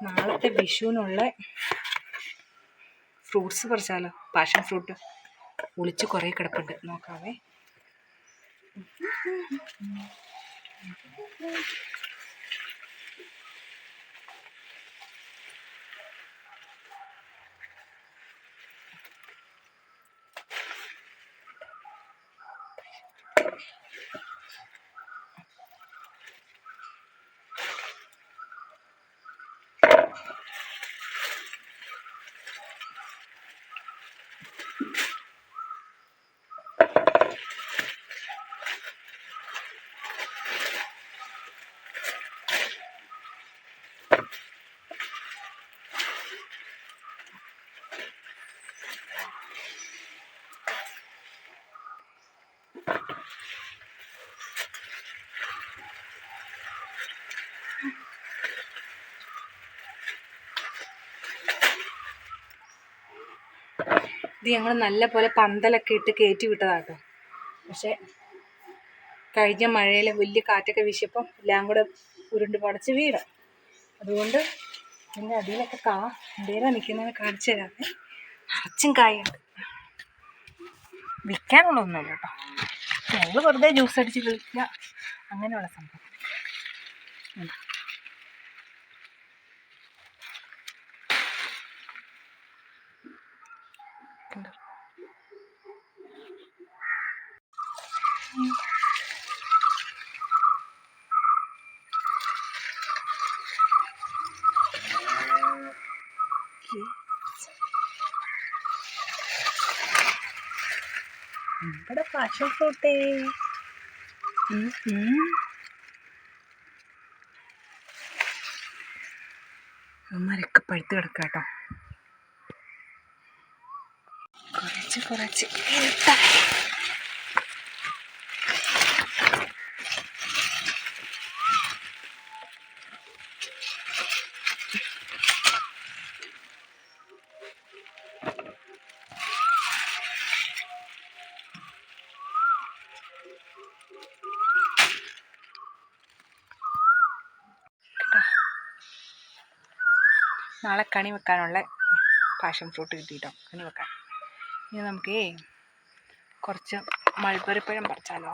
നാളത്തെ വിഷുവിനുള്ള fruits പറിച്ചാലോ? Passion fruit ഒളിച്ച് കുറേ കിടപ്പുണ്ട്, നോക്കാവേ. ഇത് ഞങ്ങൾ നല്ല പോലെ പന്തലൊക്കെ ഇട്ട് കയറ്റി വിട്ടതാട്ടോ. പക്ഷെ കഴിഞ്ഞ മഴയിൽ വലിയ കാറ്റൊക്കെ വീശിയപ്പം എല്ലാം കൂടെ ഉരുണ്ട് പടച്ച് വീഴും. അതുകൊണ്ട് എൻ്റെ അടിയിലൊക്കെ എന്തേലും നിൽക്കുന്നതിന് കാണിച്ചു തരാമേ. നിറച്ചും കായുണ്ട്. വിൽക്കാനുള്ളതൊന്നുമല്ല കേട്ടോ, ഞങ്ങൾ വെറുതെ ജ്യൂസ് അടിച്ച് കളിക്കുക, അങ്ങനെയുള്ള സംഭവം. നമ്മുടെ പാഷൻ ഫ്രൂട്ടേ അമ്മരൊക്കെ പഴുത്ത് കിടക്കുക കേട്ടോ. കുറച്ച് നാളെ കണി വെക്കാനുള്ള പാഷൻ ഫ്രൂട്ട് കിട്ടിയിട്ടോ, കണി വെക്കാൻ. ഇനി നമുക്ക് കുറച്ച് മൾബറിപ്പഴം പറിച്ചാലോ?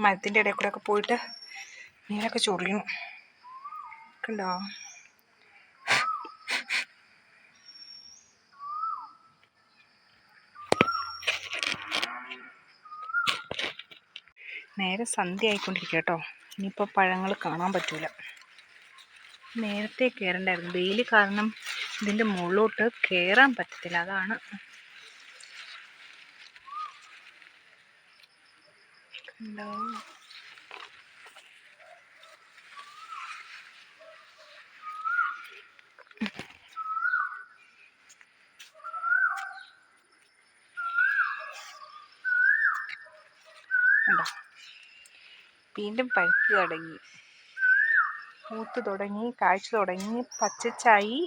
മരത്തിൻ്റെ ഇടയിൽ കൂടെ ഒക്കെ പോയിട്ട് മീനൊക്കെ ചൊറിയണം, കണ്ടോ? നേരെ സന്ധ്യ ആയിക്കൊണ്ടിരിക്കുക കേട്ടോ. ഇനിയിപ്പോൾ പഴങ്ങൾ കാണാൻ പറ്റൂല. നേരത്തെ കയറണ്ടായിരുന്നു, വെയിൽ കാരണം ഇതിൻ്റെ മുകളിലോട്ട് കയറാൻ പറ്റത്തില്ല, അതാണ്. കണ്ടോ? വീണ്ടും പഴുത്ത് തുടങ്ങി, മൂത്ത് തുടങ്ങി, കാഴ്ച തുടങ്ങി, പച്ചച്ചായി.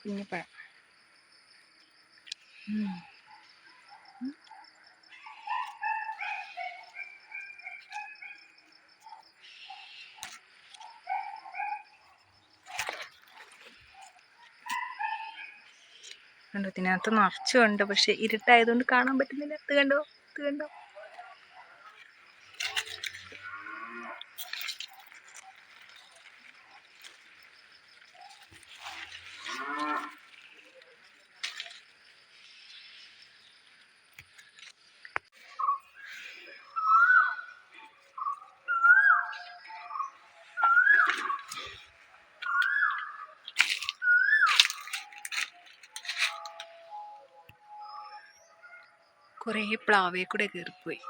കുഞ്ഞിപ്പഴം. കണ്ടോ? ഇതിനകത്ത് നിറച്ചുണ്ട്, പക്ഷെ ഇരുട്ടായതുകൊണ്ട് കാണാൻ പറ്റുന്നില്ല. ഇത് കണ്ടോ? കുറേ പ്ലാവേ കൂടെ കയറിപ്പോയി.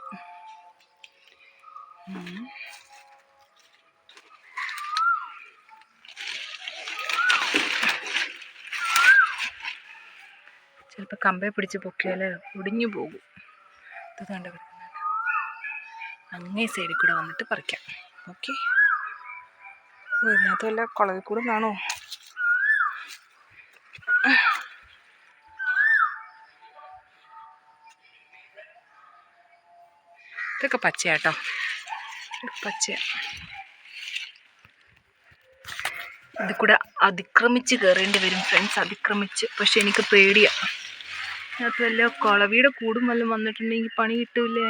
ചിലപ്പോൾ കമ്പേ പിടിച്ച് പൊക്കിയാൽ ഒടിഞ്ഞു പോകും. ഇത് കണ്ട് കിടക്കുന്നുണ്ട്. അങ്ങേ സൈഡിൽ കൂടെ വന്നിട്ട് പറിക്കാം. ഓക്കെ. ഇതിനകത്ത് വല്ല കുളവിൽ കൂടെ കാണോ? ഇതൊക്കെ പച്ചയാട്ടോ, പച്ചയാ. ഇത് കൂടെ അതിക്രമിച്ച് കയറേണ്ടി വരും ഫ്രണ്ട്സ്, അതിക്രമിച്ച്. പക്ഷെ എനിക്ക് പേടിയാണ്. അതിനകത്ത് വല്ല കുളവിയുടെ കൂടും വല്ലതും വന്നിട്ടുണ്ടെങ്കിൽ പണി കിട്ടൂലേ.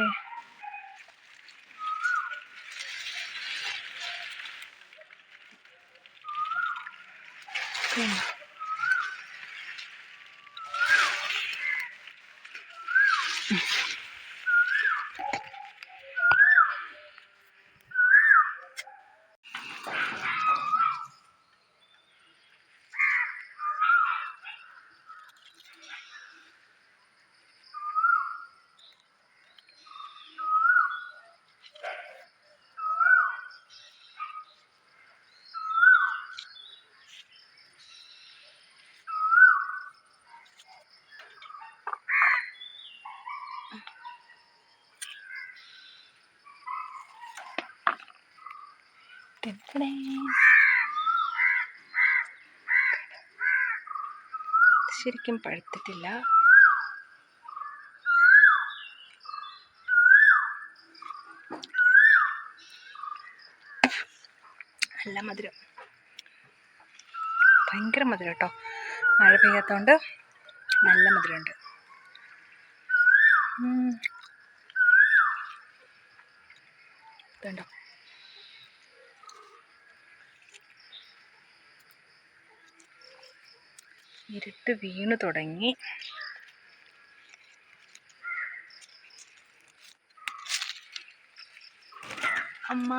ശരിക്കും പഴുത്തിട്ടില്ല. നല്ല മധുരം, ഭയങ്കര മധുരം കേട്ടോ. മഴ പെയ്യാത്തതുകൊണ്ട് നല്ല മധുരമുണ്ട്. ഇതുണ്ടോ? ഇരുട്ട് വീണു തുടങ്ങി. അമ്മ